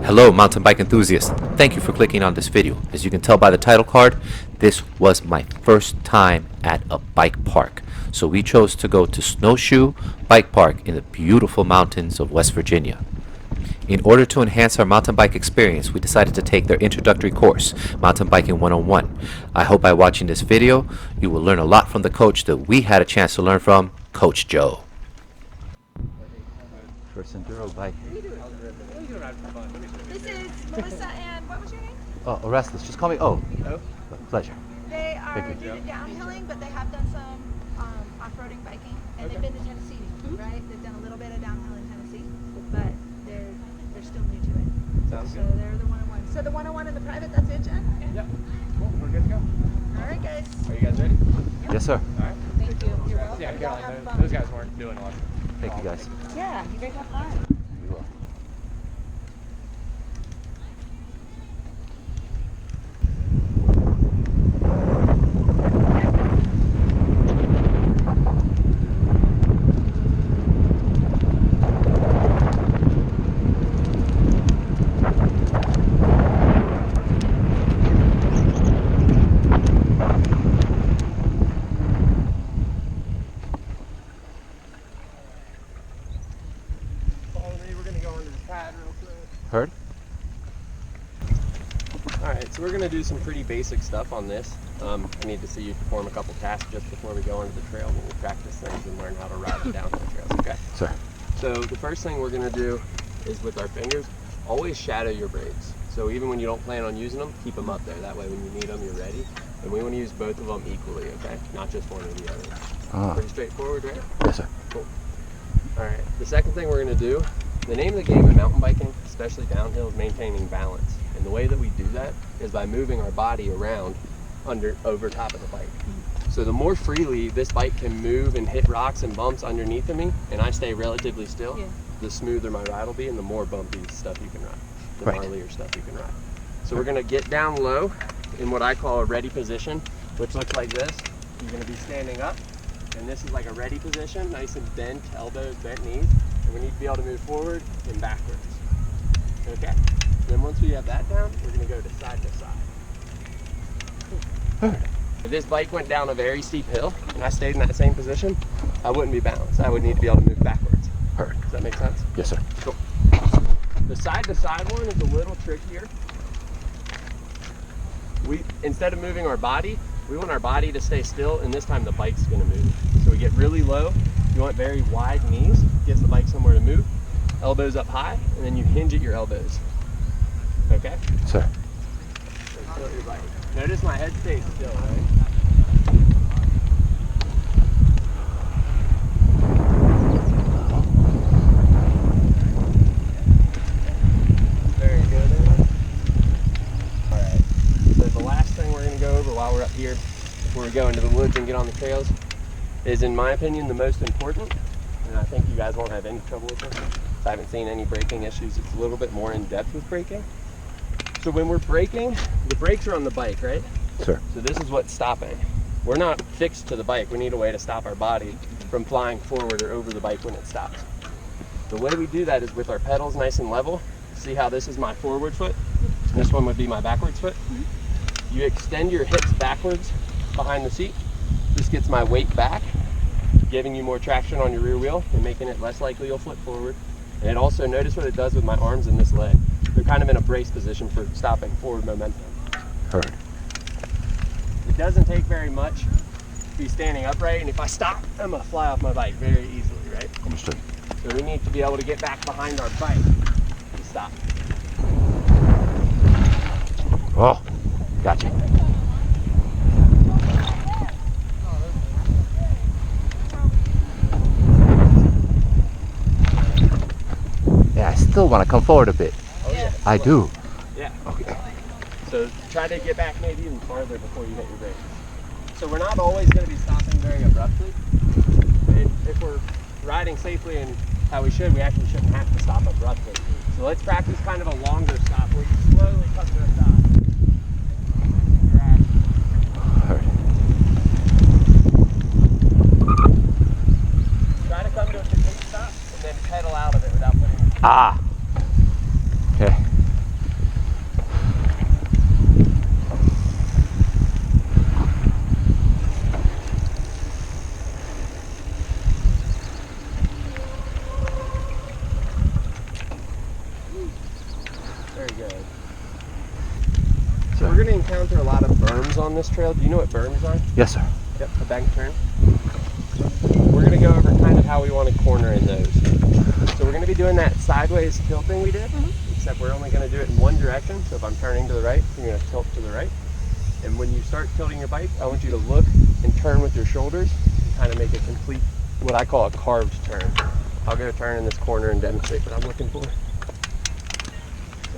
Hello mountain bike enthusiasts, thank you for clicking on this video. As you can tell by the title card, this was my first time at a bike park. So we chose to go to Snowshoe Bike Park in the beautiful mountains of West Virginia. In order to enhance our mountain bike experience, we decided to take their introductory course, Mountain Biking 101. I hope by watching this video, you will learn a lot from the coach that we had a chance to learn from, Coach Joe. First enduro bike. This is Melissa and what was your name? Oh, Orestes. Just call me O. Oh. Pleasure. They are doing downhilling, but they have done some off-roading biking, and they've been to Tennessee, right? They've done a little bit of downhill in Tennessee, but they're still new to it. Sounds So good. they're the 101. So the 101 and the private, that's it, Jen? Yeah. Cool. We're good to go. All right, guys. Are you guys ready? Yes, sir. All right. Thank you. You're welcome. Yeah, Y'all have Caroline, fun. those guys weren't doing a lot. Thank you, guys. Yeah, you guys have fun. You will. Follow me. We're going to go into the pad real quick. Heard? All right, so we're going to do some pretty basic stuff on this. I need to see you perform a couple tasks just before we go onto the trail when we practice things and learn how to ride the downhill trails, okay? Sir. So the first thing we're going to do is with our fingers, always shadow your braids. So even when you don't plan on using them, keep them up there. That way when you need them, you're ready. And we want to use both of them equally, okay? Not just one or the other. Pretty straightforward, right? Yes, sir. Cool. All right, the second thing we're going to do, the name of the game in mountain biking, especially downhill, is maintaining balance. And the way that we do that is by moving our body around over top of the bike. So the more freely this bike can move and hit rocks and bumps underneath of me, and I stay relatively still, the smoother my ride will be and the more bumpy stuff you can ride, the gnarlier stuff you can ride. So we're going to get down low in what I call a ready position, which looks like this. You're going to be standing up, and this is like a ready position, nice and bent elbows, bent knees, and we need to be able to move forward and backwards. Okay? Then once we have that down, we're going to go to side. If this bike went down a very steep hill and I stayed in that same position, I wouldn't be balanced. I would need to be able to move backwards. Heard. Does that make sense? Yes, sir. Cool. The side-to-side one is a little trickier. Instead of moving our body, we want our body to stay still, and this time the bike's going to move. So we get really low. You want very wide knees, gets the bike somewhere to move. Elbows up high, and then you hinge at your elbows. Okay? Sir. So tilt your bike. Notice my head stays still, right? Very good. Alright, so the last thing we're going to go over while we're up here, before we go into the woods and get on the trails, is in my opinion the most important, and I think you guys won't have any trouble with this. I haven't seen any braking issues. It's a little bit more in depth with braking. So when we're braking, the brakes are on the bike, right? Sir. So this is what's stopping. We're not fixed to the bike. We need a way to stop our body from flying forward or over the bike when it stops. The way we do that is with our pedals nice and level. See how this is my forward foot? And this one would be my backwards foot. You extend your hips backwards behind the seat. This gets my weight back, giving you more traction on your rear wheel and making it less likely you'll flip forward. And it also, notice what it does with my arms and this leg. They're kind of in a brace position for stopping forward momentum. Heard. It doesn't take very much to be standing upright, and if I stop, I'm gonna fly off my bike very easily, right? Understood. So we need to be able to get back behind our bike to stop. Oh, gotcha. Yeah, I still want to come forward a bit. Oh yeah. I do. Yeah. Okay. So try to get back maybe even farther before you hit your brakes. So we're not always going to be stopping very abruptly. If we're riding safely and how we should, we actually shouldn't have to stop abruptly. So let's practice kind of a longer stop where you slowly come to a stop. Heard. Try to come to a complete stop and then pedal out of it without putting your Ah. Okay. going to encounter a lot of berms on this trail. Do you know what berms are? Yes, sir. Yep, a bank turn. We're going to go over kind of how we want to corner in those. So we're going to be doing that sideways tilting we did, except we're only going to do it in one direction. So if I'm turning to the right, you're going to tilt to the right. And when you start tilting your bike, I want you to look and turn with your shoulders and kind of make a complete, what I call a carved turn. I'll go turn in this corner and demonstrate what I'm looking for. So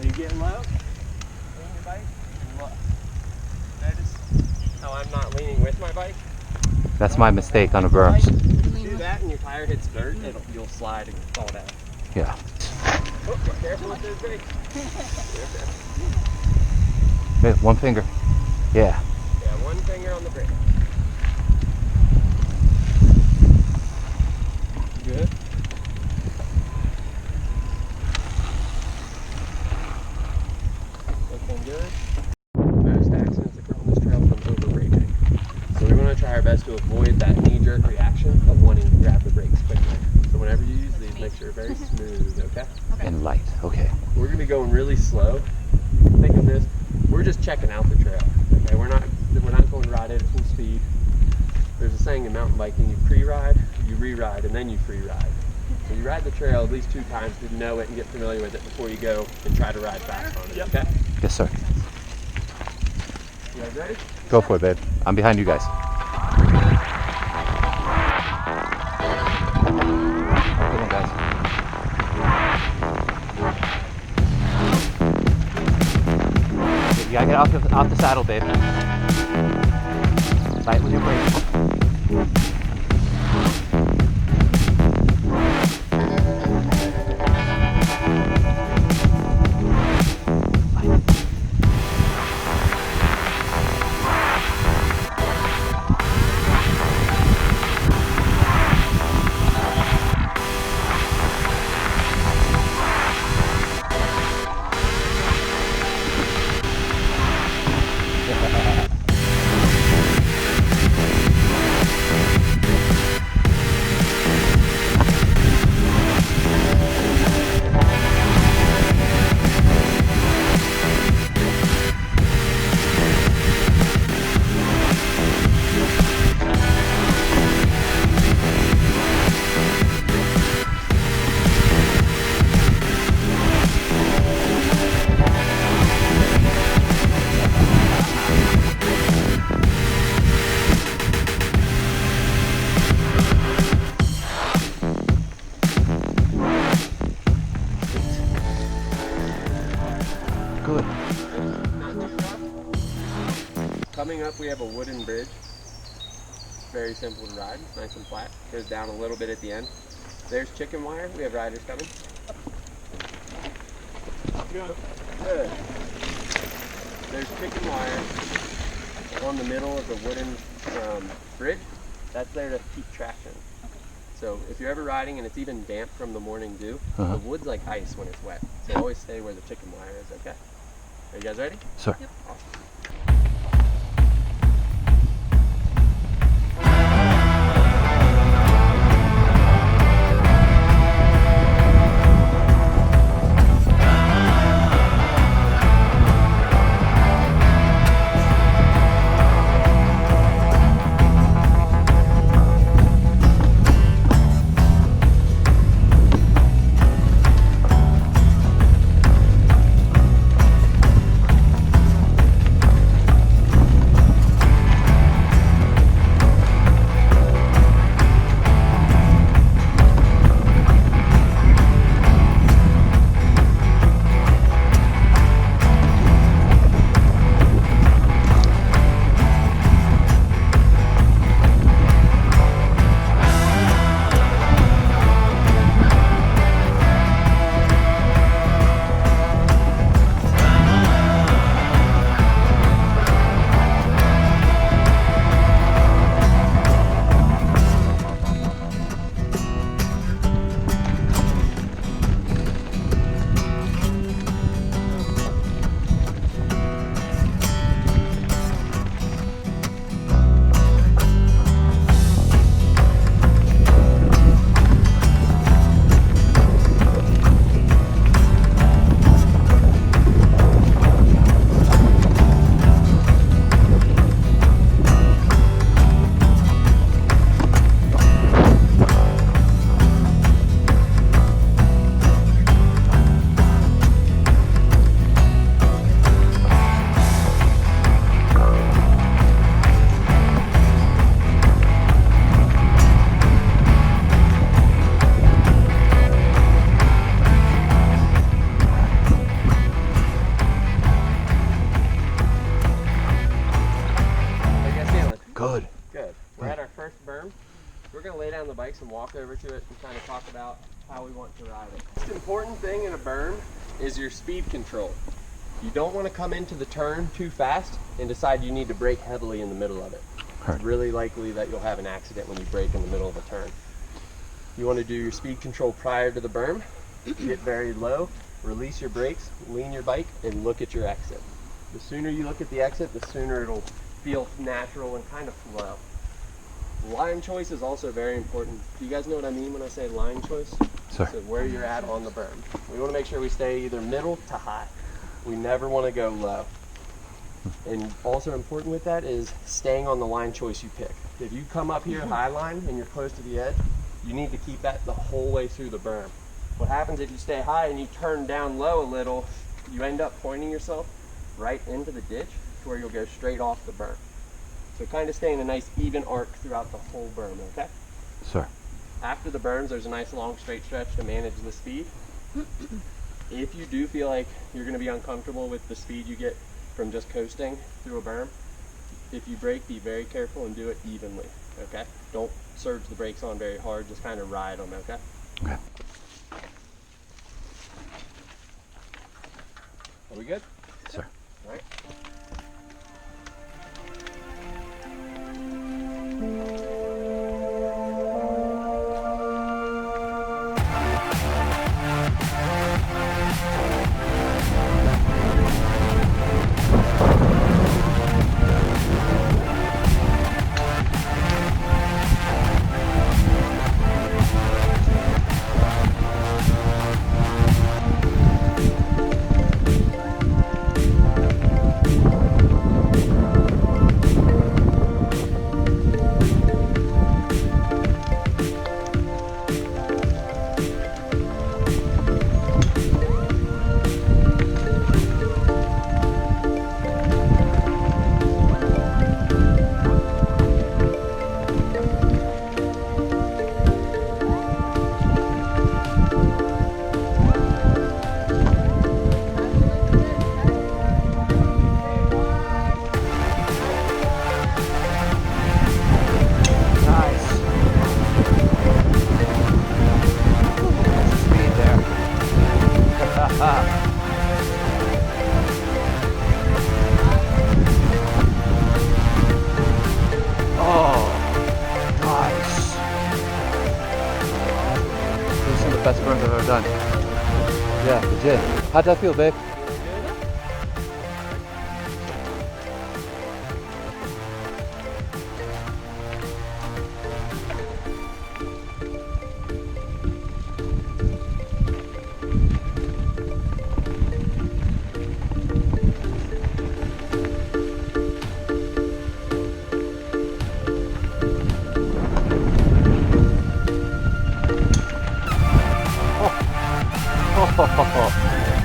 you get low, lean your bike, and look. Notice how I'm not leaning with my bike. That's my mistake on the berms. Do that and your tire hits dirt, you'll slide and fall down. Yeah. Oh, be careful with those brakes. Hey, one finger. Yeah. Yeah, one finger on the brake. Good. Looking good. Most accidents occur on this trail from over braking. So we want to try our best to avoid that knee-jerk reaction of wanting to grab the brakes quickly. So whenever you use these, make sure you're very smooth, okay? And light. Okay. We're going to be going really slow. You can think of this, we're just checking out the trail. Okay, we're not going to ride it at full speed. There's a saying in mountain biking, you pre-ride, you re-ride, and then you free-ride. So you ride the trail at least 2 times to know it and get familiar with it before you go and try to ride fast on it, okay? Yes, sir. You guys ready? Go for it, babe. I'm behind you guys. Come on, guys. You gotta get off the saddle, babe. Tight with your brakes. Good. Not too rough. Coming up, we have a wooden bridge. Very simple to ride, nice and flat. Goes down a little bit at the end. There's chicken wire. We have riders coming. Good. There's chicken wire on the middle of the wooden bridge. That's there to keep traction. So if you're ever riding and it's even damp from the morning dew, the wood's like ice when it's wet. So always stay where the chicken wire is, okay? Are you guys ready? Sir. Yep. Awesome. bikes and walk over to it and kind of talk about how we want to ride it. The most important thing in a berm is your speed control. You don't want to come into the turn too fast and decide you need to brake heavily in the middle of it. It's really likely that you'll have an accident when you brake in the middle of a turn. You want to do your speed control prior to the berm, get very low, release your brakes, lean your bike, and look at your exit. The sooner you look at the exit, the sooner it'll feel natural and kind of flow. Line choice is also very important. Do you guys know what I mean when I say line choice? Sir. So where you're at on the berm. We want to make sure we stay either middle to high. We never want to go low. And also important with that is staying on the line choice you pick. If you come up here high line and you're close to the edge, you need to keep that the whole way through the berm. What happens if you stay high and you turn down low a little, you end up pointing yourself right into the ditch to where you'll go straight off the berm. So kind of stay in a nice even arc throughout the whole berm, okay? Sir. After the berms, there's a nice long straight stretch to manage the speed. If you do feel like you're going to be uncomfortable with the speed you get from just coasting through a berm, if you brake, be very careful and do it evenly, okay? Don't surge the brakes on very hard, just kind of ride them, okay? Okay. Are we good? Sir. All right. Best burns I've ever done. Yeah, legit. How'd that feel, babe?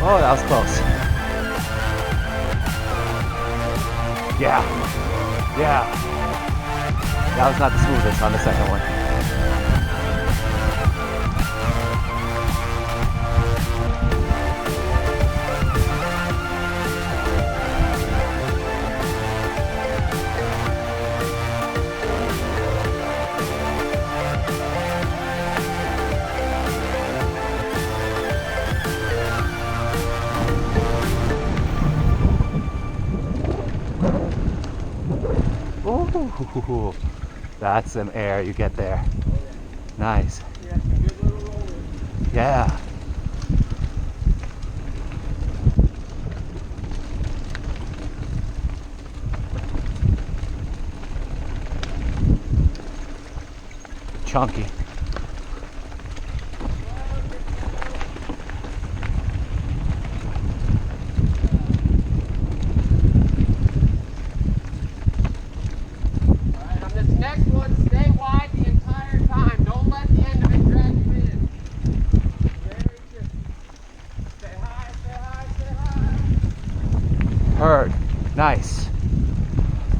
Oh, that was close. Yeah. Yeah. That was not the smoothest on the second one. Ooh, that's some air you get there. Nice. Yeah. Chunky. Heard. Nice.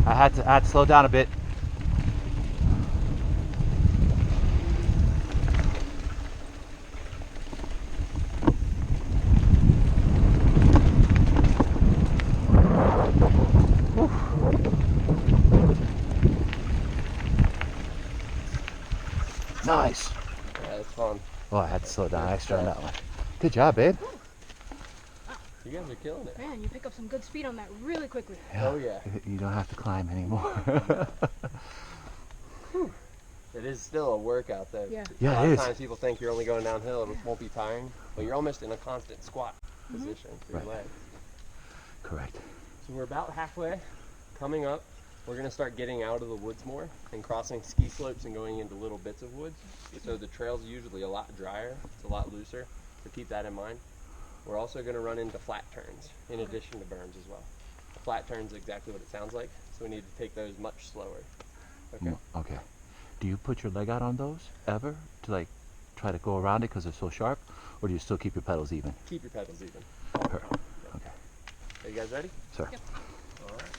I had to slow down a bit. Whew. Nice. on. Oh, I had to slow down extra on that one. Good job, babe. You guys are killing it. Man, you pick up some good speed on that really quickly. Oh yeah. You don't have to climb anymore. It is still a workout though. Yeah. Yeah, a lot it of is. times people think you're only going downhill, it won't be tiring, but you're almost in a constant squat position for Right. your legs. Correct. So we're about halfway, coming up. We're gonna start getting out of the woods more and crossing ski slopes and going into little bits of woods. So the trail's usually a lot drier, it's a lot looser, so keep that in mind. We're also gonna run into flat turns in addition to berms as well. A flat turn's exactly what it sounds like, so we need to take those much slower. Okay? Okay. Do you put your leg out on those ever to like try to go around it because they're so sharp, or do you still keep your pedals even? Keep your pedals even. Okay. Are you guys ready? Sir. Yep. All right.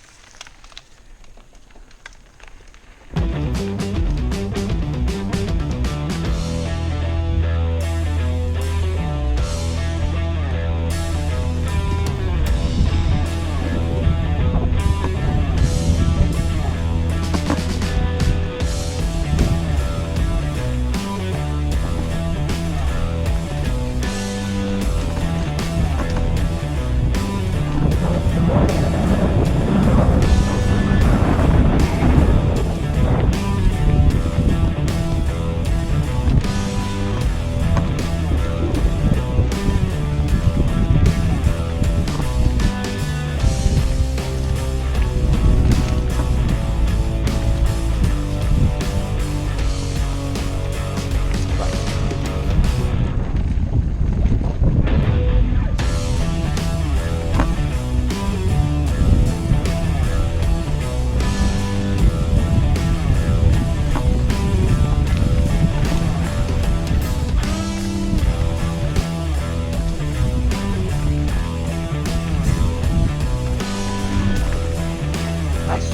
Nice.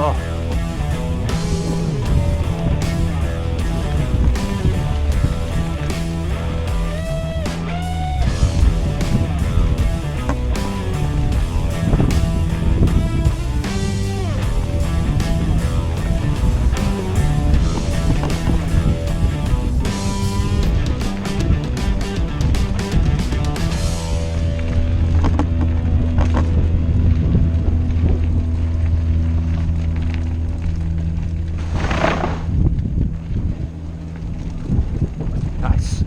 Oh. Nice.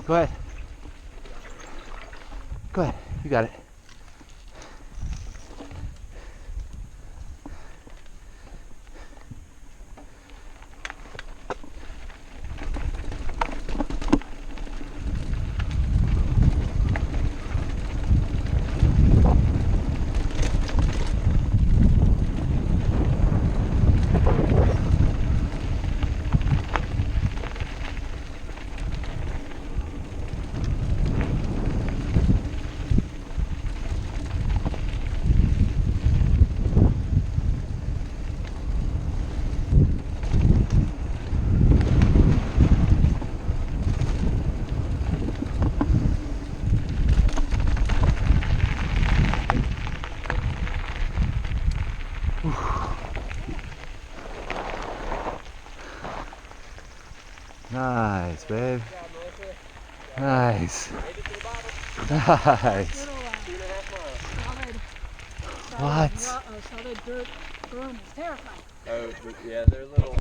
Go ahead. Go ahead. You got it. Nice, babe. Nice. Nice. side What? of the solid dirt berm is terrifying. Oh, yeah, they're little